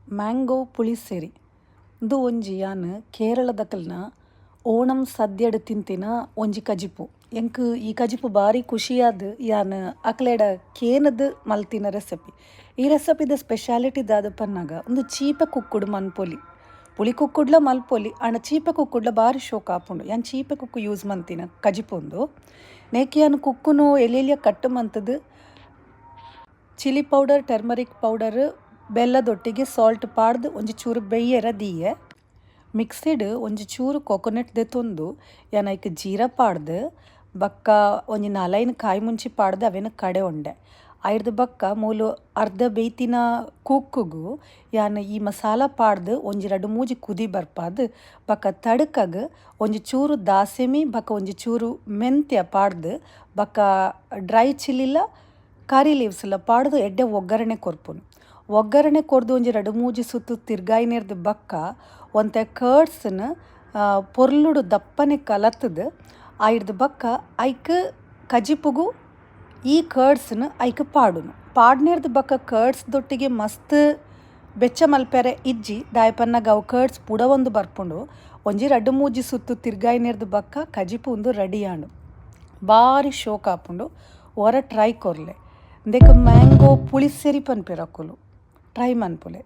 Mango ಪುಳಿಸೇರಿ ಇಂದು ಒಂಜಿ ಯಾನ್ ಕೇರಳದಕಲ್ನ ಓಣಂ ಸದ್ಯಡ್ ತಿಂತಿನ ಒಂಜಿ ಕಜಿಪು. ಎಂಕ್ ಈ ಕಜಿಪು ಬಾರಿ ಖುಷಿಯಾದ್ ಯಾನ್ ಅಕ್ಲೆಡ ಕೇನದ್ ಮಲ್ತಿನ ರೆಸಿಪಿ. ಈ ರೆಸಿಪಿದ ಸ್ಪೆಷಾಲಿಟಿ ದಾದ ಪನ್ನಾಗ ಒಂದು ಚೀಪೆ ಕುಕ್ಕುಡು ಮನ್ಪೊಲಿ. ಪುಳಿ ಕುಕ್ಕುಡ್ಲ ಮಲ್ಪೊಲಿ ಆಂಡ ಚೀಪೆ ಕುಕ್ಕುಡ್ಲ ಬಾರಿ ಶೋಕ ಆಪುಂಡು. ಯಾನ್ ಚೀಪೆ ಕುಕ್ಕು ಯೂಸ್ ಮಂತಿನ ಕಜಿಪೊಂದು ನೇಕಿ ಯಾನ್ ಕುಕ್ಕುನು ಎಲೆಲಿಯ ಕಟ್ಟು ಮಂತದ್ ಚಿಲ್ಲಿ ಪೌಡರ್, ಟರ್ಮರಿಕ್ ಪೌಡರ್, ಬೆಲ್ಲದೊಟ್ಟಿಗೆ ಸಾಲ್ಟ್ ಪಾಡ್ದು ಒಂಜಿ ಚೂರು ಬೆಯ್ಯರ ದೀಯೆ ಮಿಕ್ಸಿಡ್ ಒಂಜಿ ಚೂರು ಕೊಕೊನಟ್ ದೆತ್ತೊಂದು ಯಾನ್ ಐಕ್ ಜೀರ ಪಾಡ್ದು ಬಕ್ಕ ಒಂಜಿ 4 ಕಾಯಿ ಮುಂಚಿ ಪಾಡ್ದು ಅವೆನ್ ಕಡೆ ಉಂಡೆ ಐರ್ದು ಬಕ್ಕ ಮೂಲು ಅರ್ಧ ಬೇಯ್ತಿನ ಕುಕ್ಕುಗು ಯಾನ್ ಈ ಮಸಾಲ ಪಾಡ್ದು ಒಂಜಿ 2-3 ಕುದಿ ಬರ್ಪಾದ್ ಬಕ್ಕ ತಡಕಗ್ ಒಂಜಿ ಚೂರು ದಾಸೆಮಿ ಬಕ್ಕ ಒಂಜಿ ಚೂರು ಮೆಂತ್ಯ ಪಾಡ್ದು ಬಕ್ಕ ಡ್ರೈ ಚಿಲ್ಲಿಲ ಕರಿ ಲೀವ್ಸ್ಲ ಪಾಡ್ದು ಎಡ್ಡೆ ಒಗ್ಗರಣೆ ಕೊರ್ಪುನು. ಒಗ್ಗರಣೆ ಕೊರ್ದು ಒಂಜಿ 2-3 ಸುತ್ತು ತಿರ್ಗಾಯಿನೇರ್ದು ಬಕ್ಕ ಒಂತೆ ಕರ್ಡ್ಸ್ನ ಪೊರ್ಲುಡು ದಪ್ಪನೆ ಕಲತದ್ ಐರ್ದು ಬಕ್ಕ ಐಕ್ ಕಜಿಪುಗು ಈ ಕರ್ಡ್ಸ್ನ ಐಕ್ ಪಾಡುನು. ಪಾಡ್ನೇರ್ದು ಬಕ್ಕ ಕರ್ಡ್ಸ್ದೊಟ್ಟಿಗೆ ಮಸ್ತ್ ಬೆಚ್ಚ ಮಲ್ಪೆರೆ ಇಜ್ಜಿ ದಾಯಪನ್ನಗ ಅವು ಕರ್ಡ್ಸ್ ಪುಡ ಒಂದು ಬರ್ಪುಂಡು ಒಂಜಿ 2-3 ಸುತ್ತು ತಿರ್ಗಾಯಿನೇರ್ದು ಬಕ್ಕ ಕಜಿಪು ಉಂದು ರೆಡಿ ಆಂಡು. ಬಾರಿ ಶೋಕ ಆಪುಂಡು ಒರ ಟ್ರೈ ಕೊರ್ಲೆ. ಇಂದೆಕ್ ಮ್ಯಾಂಗೋ ಪುಳಿಸೇರಿ ಪನ್ಪೆರ್ ಅಕುಲು ಟ್ರೈ ಮನ್ಪುಲೆ.